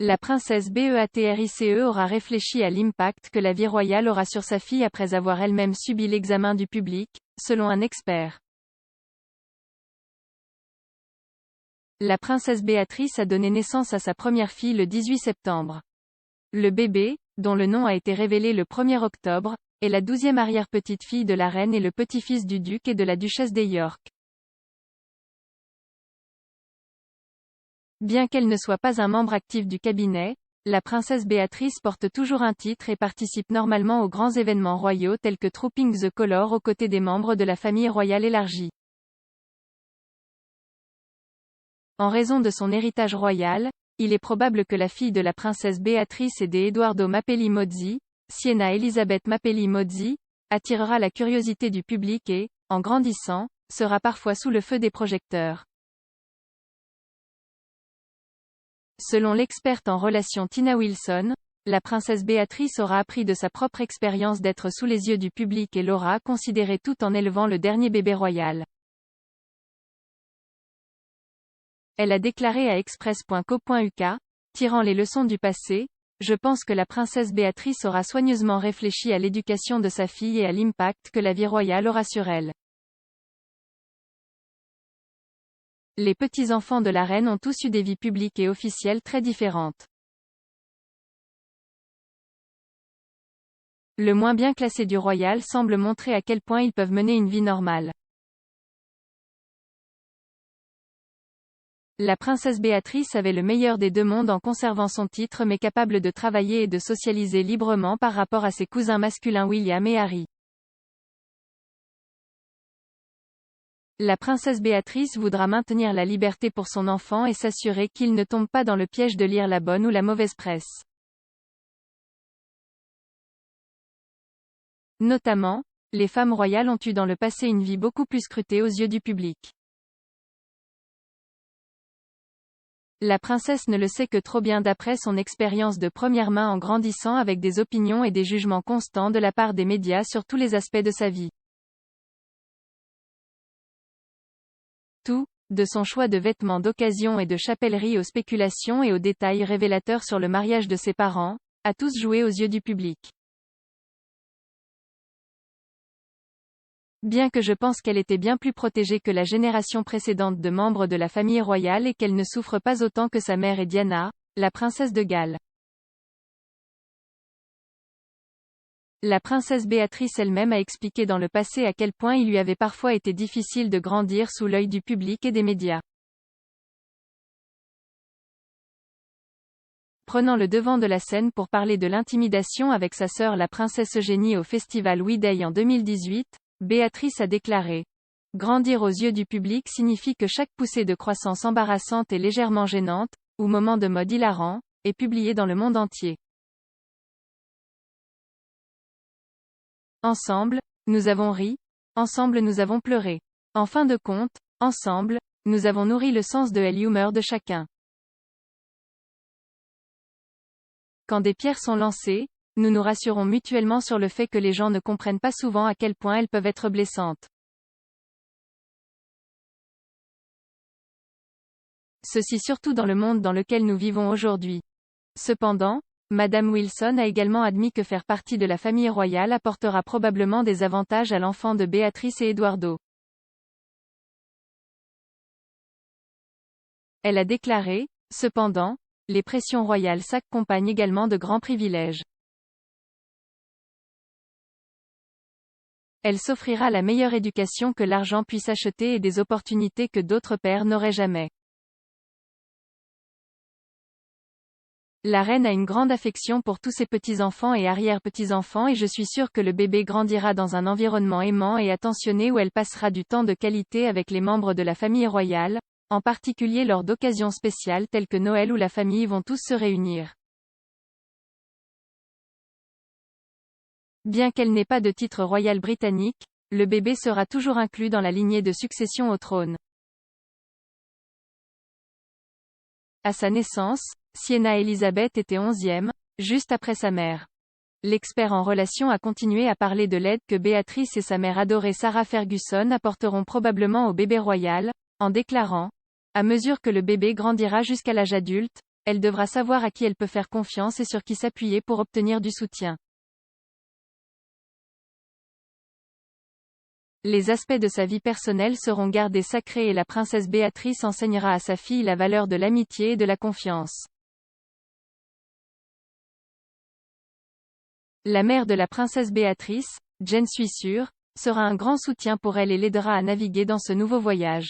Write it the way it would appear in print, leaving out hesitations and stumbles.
La princesse Beatrice aura réfléchi à l'impact que la vie royale aura sur sa fille après avoir elle-même subi l'examen du public, selon un expert. La princesse Béatrice a donné naissance à sa première fille le 18 septembre. Le bébé, dont le nom a été révélé le 1er octobre, est la 12e arrière-petite-fille de la reine et le petit-fils du duc et de la duchesse de York. Bien qu'elle ne soit pas un membre actif du cabinet, la princesse Béatrice porte toujours un titre et participe normalement aux grands événements royaux tels que Trooping the Colour aux côtés des membres de la famille royale élargie. En raison de son héritage royal, il est probable que la fille de la princesse Béatrice et d'Edoardo Mapelli Mozzi, Sienna Elizabeth Mapelli Mozzi, attirera la curiosité du public et, en grandissant, sera parfois sous le feu des projecteurs. Selon l'experte en relations Tina Wilson, la princesse Béatrice aura appris de sa propre expérience d'être sous les yeux du public et l'aura considéré tout en élevant le dernier bébé royal. Elle a déclaré à express.co.uk, tirant les leçons du passé, « Je pense que la princesse Béatrice aura soigneusement réfléchi à l'éducation de sa fille et à l'impact que la vie royale aura sur elle. » Les petits-enfants de la reine ont tous eu des vies publiques et officielles très différentes. Le moins bien classé du royal semble montrer à quel point ils peuvent mener une vie normale. La princesse Béatrice avait le meilleur des deux mondes en conservant son titre mais capable de travailler et de socialiser librement par rapport à ses cousins masculins William et Harry. La princesse Béatrice voudra maintenir la liberté pour son enfant et s'assurer qu'il ne tombe pas dans le piège de lire la bonne ou la mauvaise presse. Notamment, les femmes royales ont eu dans le passé une vie beaucoup plus scrutée aux yeux du public. La princesse ne le sait que trop bien d'après son expérience de première main en grandissant avec des opinions et des jugements constants de la part des médias sur tous les aspects de sa vie. Tout, de son choix de vêtements d'occasion et de chapellerie aux spéculations et aux détails révélateurs sur le mariage de ses parents, a tous joué aux yeux du public. Bien que je pense qu'elle était bien plus protégée que la génération précédente de membres de la famille royale et qu'elle ne souffre pas autant que sa mère et Diana, la princesse de Galles. La princesse Béatrice elle-même a expliqué dans le passé à quel point il lui avait parfois été difficile de grandir sous l'œil du public et des médias. Prenant le devant de la scène pour parler de l'intimidation avec sa sœur la princesse Eugénie au festival We Day en 2018, Béatrice a déclaré « Grandir aux yeux du public signifie que chaque poussée de croissance embarrassante et légèrement gênante, ou moment de mode hilarant, est publiée dans le monde entier. Ensemble, nous avons ri, ensemble nous avons pleuré. En fin de compte, ensemble, nous avons nourri le sens de l'humour de chacun. Quand des pierres sont lancées, nous nous rassurons mutuellement sur le fait que les gens ne comprennent pas souvent à quel point elles peuvent être blessantes. Ceci surtout dans le monde dans lequel nous vivons aujourd'hui. Cependant, Madame Wilson a également admis que faire partie de la famille royale apportera probablement des avantages à l'enfant de Béatrice et Eduardo. Elle a déclaré, cependant, les pressions royales s'accompagnent également de grands privilèges. Elle s'offrira la meilleure éducation que l'argent puisse acheter et des opportunités que d'autres pères n'auraient jamais. La reine a une grande affection pour tous ses petits-enfants et arrière-petits-enfants et je suis sûre que le bébé grandira dans un environnement aimant et attentionné où elle passera du temps de qualité avec les membres de la famille royale, en particulier lors d'occasions spéciales telles que Noël où la famille vont tous se réunir. Bien qu'elle n'ait pas de titre royal britannique, le bébé sera toujours inclus dans la lignée de succession au trône. À sa naissance, Sienna Elizabeth était 11e, juste après sa mère. L'expert en relations a continué à parler de l'aide que Béatrice et sa mère adorée Sarah Ferguson apporteront probablement au bébé royal, en déclarant « À mesure que le bébé grandira jusqu'à l'âge adulte, elle devra savoir à qui elle peut faire confiance et sur qui s'appuyer pour obtenir du soutien. Les aspects de sa vie personnelle seront gardés sacrés et la princesse Béatrice enseignera à sa fille la valeur de l'amitié et de la confiance. La mère de la princesse Béatrice, j'en suis sûre, sera un grand soutien pour elle et l'aidera à naviguer dans ce nouveau voyage.